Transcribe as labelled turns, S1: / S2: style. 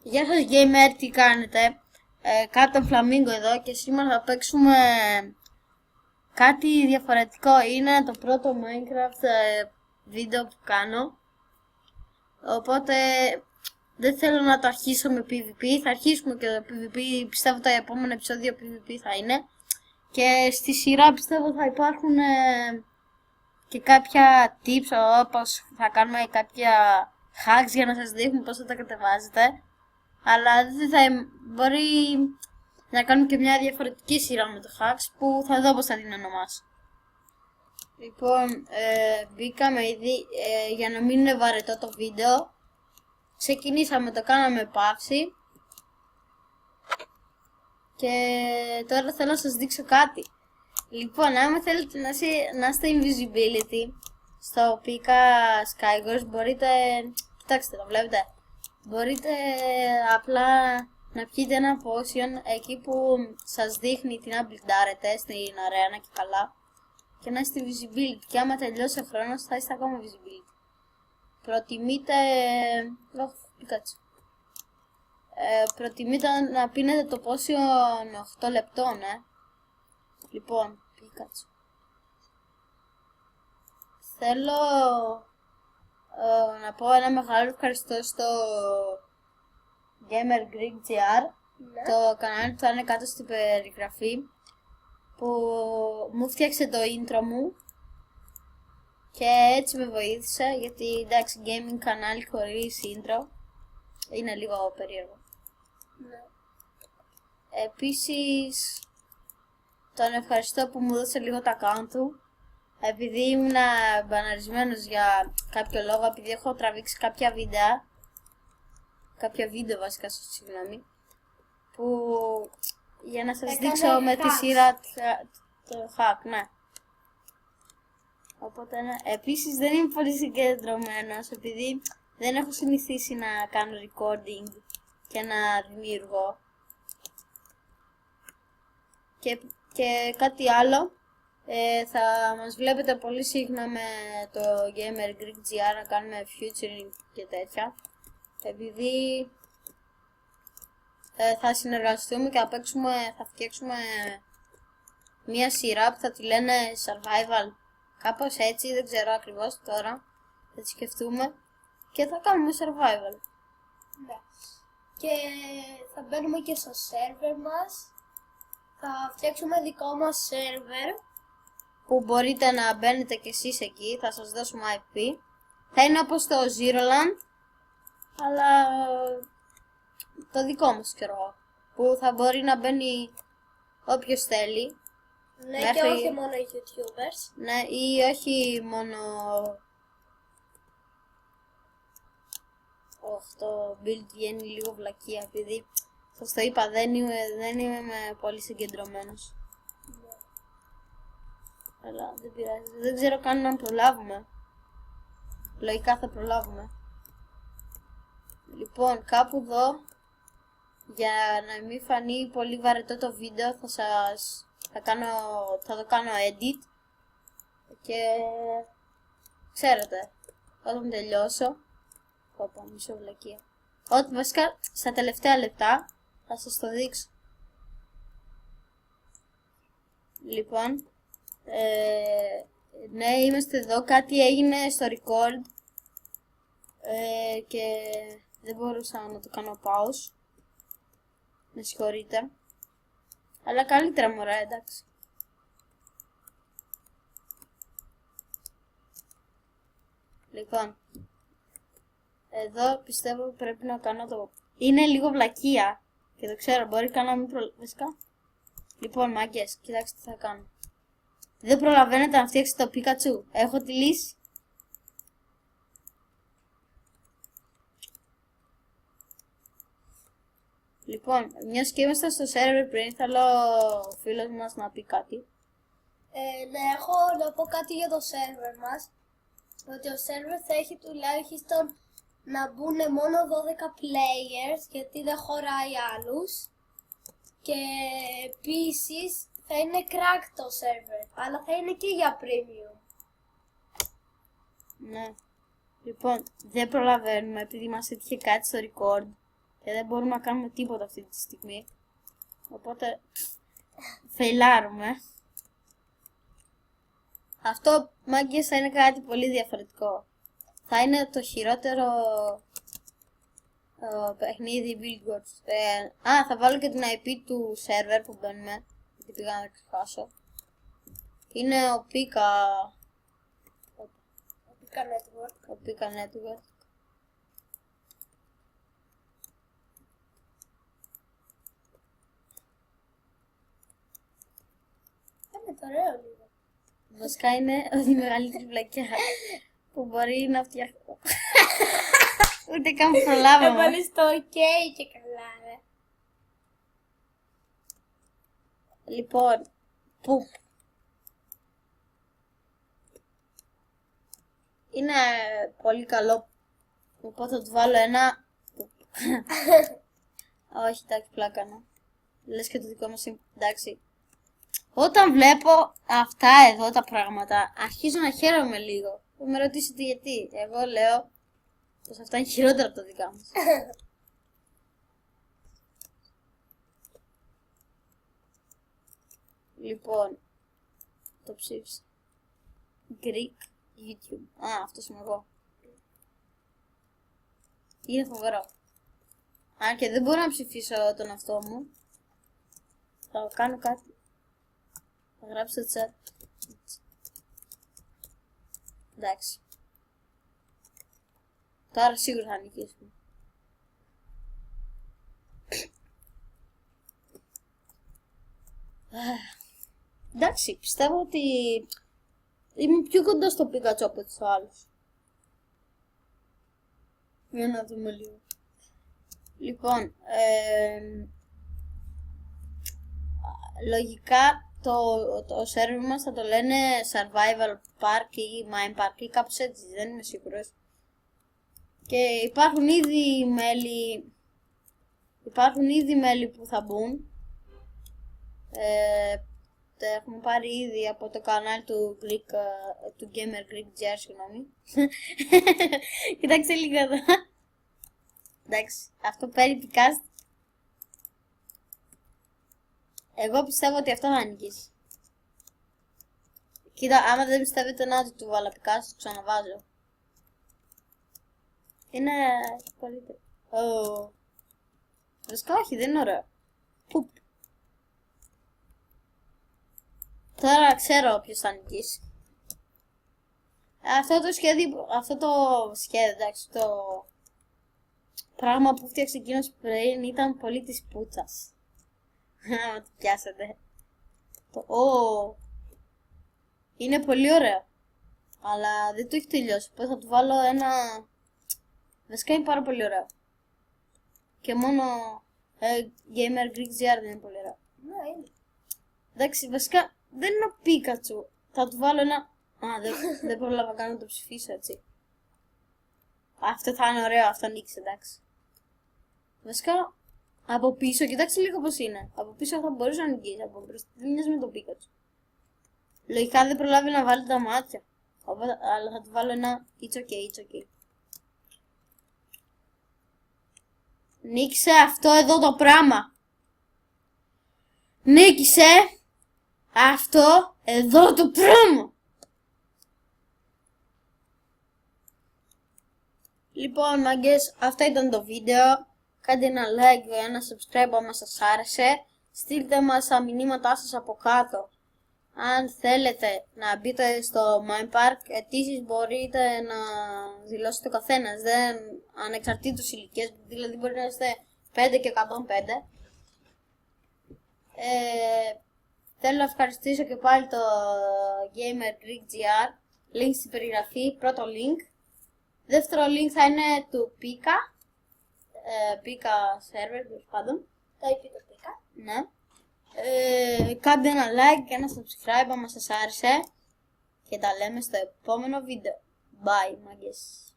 S1: Γεια σας gamer, τι κάνετε? Κάτω Φλαμίγκο εδώ και σήμερα θα παίξουμε κάτι διαφορετικό. Είναι το πρώτο Minecraft βίντεο που κάνω. Οπότε δεν θέλω να το αρχίσω με PvP. Θα αρχίσουμε και το PvP, πιστεύω το επόμενο επεισόδιο PvP θα είναι. Και στη σειρά πιστεύω θα υπάρχουν και κάποια tips, όπως θα κάνουμε κάποια hacks για να σας δείχνουμε πώς θα τα κατεβάζετε. Αλλά δεν θα μπορεί να κάνουμε και μια διαφορετική σειρά με το hacks που θα δω πώς θα την ονομάσω. Λοιπόν, μπήκαμε ήδη για να μην είναι βαρετό το βίντεο. Ξεκινήσαμε, το κάναμε παύση. Και τώρα θέλω να σας δείξω κάτι. Λοιπόν, άμα θέλετε να είστε invisibility στο Pika Skywars, μπορείτε, κοιτάξτε το βλέπετε, μπορείτε απλά να πιείτε ένα potion εκεί που σας δείχνει τι να μπλιντάρετε στην αρένα και καλά και να είστε visibility, και άμα τελειώσει ο χρόνος θα είστε ακόμα visibility. Προτιμείτε, προτιμείτε να πίνετε το potion 8 λεπτών, Λοιπόν, Πίκατσου. Θέλω να πω ένα μεγάλο ευχαριστώ στο Gamer Greek GR, το κανάλι του θα είναι κάτω στην περιγραφή, που μου φτιάξε το intro μου και έτσι με βοήθησε, γιατί εντάξει, gaming κανάλι χωρίς intro είναι λίγο περίεργο. Επίσης τον ευχαριστώ που μου έδωσε λίγο το account του, επειδή ήμουν μπαναρισμένος για κάποιο λόγο, επειδή έχω τραβήξει κάποια βίντεο βασικά, συγγνώμη, που για να σας δείξω με τη σειρά το hack, ναι. Οπότε, ναι. Επίσης δεν είμαι πολύ συγκεντρωμένος, επειδή δεν έχω συνηθίσει να κάνω recording και να δημιουργώ. Και κάτι άλλο, θα μας βλέπετε πολύ συχνά με το Gamer Greek GR να κάνουμε featuring και τέτοια, επειδή θα συνεργαστούμε και θα φτιάξουμε μια σειρά που θα τη λένε survival, κάπως έτσι, δεν ξέρω ακριβώς τώρα, θα τη σκεφτούμε και θα κάνουμε survival.
S2: Ναι. Και θα μπαίνουμε και στο server μας. Θα φτιάξουμε δικό μας server
S1: που μπορείτε να μπαίνετε κι εσείς εκεί, θα σας δώσουμε IP. Θα είναι όπως το Zeroland, αλλά το δικό μας ξέρω, που θα μπορεί να μπαίνει όποιος θέλει.
S2: Ναι, μέχρι... και όχι μόνο οι YouTubers.
S1: Ναι, ή όχι μόνο... το build βγαίνει λίγο βλακεία, επειδή σας το είπα, δεν είμαι πολύ συγκεντρωμένος. Αλλά δεν πειράζει, δεν ξέρω καν να προλάβουμε. Λογικά θα προλάβουμε. Λοιπόν, κάπου εδώ, για να μην φανεί πολύ βαρετό το βίντεο, θα το κάνω edit. Και ξέρετε, όταν τελειώσω, μισό βλακεία. Ότι βασικά στα τελευταία λεπτά θα σας το δείξω. Λοιπόν, ναι, είμαστε εδώ, κάτι έγινε στο record και δεν μπορούσα να το κάνω pause. Με συγχωρείτε. Αλλά καλύτερα μωρά, εντάξει. Λοιπόν, εδώ πιστεύω πρέπει να κάνω το... Είναι λίγο βλακεία και το ξέρω, μπορεί καν να μην βασικά. Λοιπόν, μάγκες, κοιτάξτε τι θα κάνω. Δεν προλαβαίνετε να φτιάξετε το Pikachu. Έχω τη λύση. Λοιπόν, μιας και είμαστε στο server πριν, θέλω ο φίλος μας να πει κάτι.
S2: Ναι, έχω να πω κάτι για το server μας. Ότι ο server θα έχει τουλάχιστον να μπουν μόνο 12 players, γιατί δεν χωράει άλλους. Και επίσης θα είναι crack το server, αλλά θα είναι και για premium.
S1: Ναι. Λοιπόν, δεν προλαβαίνουμε, επειδή μας έτυχε κάτι στο record. Και δεν μπορούμε να κάνουμε τίποτα αυτή τη στιγμή. Οπότε φεϊλάρουμε. Αυτό, μάγκες, θα είναι κάτι πολύ διαφορετικό. Θα είναι το χειρότερο παιχνίδι Build Wars. Θα βάλω και την IP του server που μπαίνουμε. Γιατί πήγα να ξεχάσω. Είναι ο Pika
S2: Network.
S1: Ο Pika Network.
S2: Είναι το ωραίο λίγο.
S1: Βασικά είναι η μεγαλύτερη βλακιά που μπορεί να φτιαχτεί. Ούτε καν προλάβαμε.
S2: Έβαλες το OK και καλά, ρε.
S1: Λοιπόν, πουπ. Είναι πολύ καλό. Οπότε θα του βάλω ένα πουπ. Όχι, εντάξει, πλάκανα. Λες και το δικό μας είναι, εντάξει. Όταν βλέπω αυτά εδώ τα πράγματα, αρχίζω να χαίρομαι λίγο. Θα με ρωτήσετε γιατί. Εγώ λέω πως αυτά είναι χειρότερα από τα δικά μας. Λοιπόν, το ψήφισα. Greek YouTube. Αυτός είμαι εγώ. Είναι φοβερό. Αν και δεν μπορώ να ψηφίσω τον αυτό μου, θα κάνω κάτι. Θα γράψω στο chat. Εντάξει. Τώρα σίγουρα θα νικήσουμε. Εντάξει, πιστεύω ότι είμαι πιο κοντά στο Pikachu από τους άλλους. Για να δούμε λίγο. Λοιπόν, λογικά το server μας θα το λένε Survival Park ή Mine Park ή κάπως έτσι, δεν είμαι σίγουρος. Και υπάρχουν ήδη μέλη που θα μπουν. Τα έχουμε πάρει ήδη από το κανάλι του Gamer Greek GR, συγγνώμη. Κοιτάξτε λίγο εδώ. Εντάξει, αυτό παίρνει cast. Εγώ πιστεύω ότι αυτό θα νικήσει. Κοίτα, άμα δεν πιστεύετε να του βάλω πικάς, το ξαναβάζω. Είναι καλύτερο. Βασικά όχι, δεν είναι ωραίο. Πουπ. Τώρα ξέρω ποιος θα νικήσει. Αυτό το σχέδιο, εντάξει, το πράγμα που φτιάξε εκείνος πριν ήταν πολύ της πούτσας. Να το πιάσετε. Είναι πολύ ωραίο. Αλλά δεν το έχει τελειώσει. Οπότε θα του βάλω ένα. Βασικά είναι πάρα πολύ ωραίο. Και μόνο Gamer Greek GR δεν είναι πολύ ωραίο.
S2: Ναι, είναι.
S1: Εντάξει, βασικά δεν είναι ο Pikachu. Θα του βάλω ένα. Δεν πρόλαβα καν να το ψηφίσω έτσι. Αυτό θα είναι ωραίο, αυτό νίκησε, εντάξει. Βασικά από πίσω, κοιτάξτε λίγο πως είναι. Από πίσω θα μπορούσε να νικήσει. Από μπροστά δεν μοιάζει με τον Pikachu. Λογικά δεν προλάβει να βάλει τα μάτια. Αλλά θα του βάλω ένα it's okay. Νίκησε αυτό εδώ το πράγμα. Νίκησε αυτό εδώ το πράγμα. Λοιπόν, μάγκες, αυτό ήταν το βίντεο. Κάντε ένα like και ένα subscribe άμα σας άρεσε. Στείλτε μας τα μηνύματά σας από κάτω. Αν θέλετε να μπείτε στο Mine Park, αιτήσεις μπορείτε να δηλώσετε ο καθένας, ανεξαρτήτως ηλικίας, δηλαδή μπορεί να είστε 5 και 105. Θέλω να ευχαριστήσω και πάλι το Gamer Greek GR, link στην περιγραφή, πρώτο link. Δεύτερο link θα είναι του Pika, Pika server, τέλος πάντων.
S2: Το IP του Pika.
S1: Ναι. Κάντε ένα like και ένα subscribe άμα σας άρεσε και τα λέμε στο επόμενο βίντεο. Bye, μάγκες.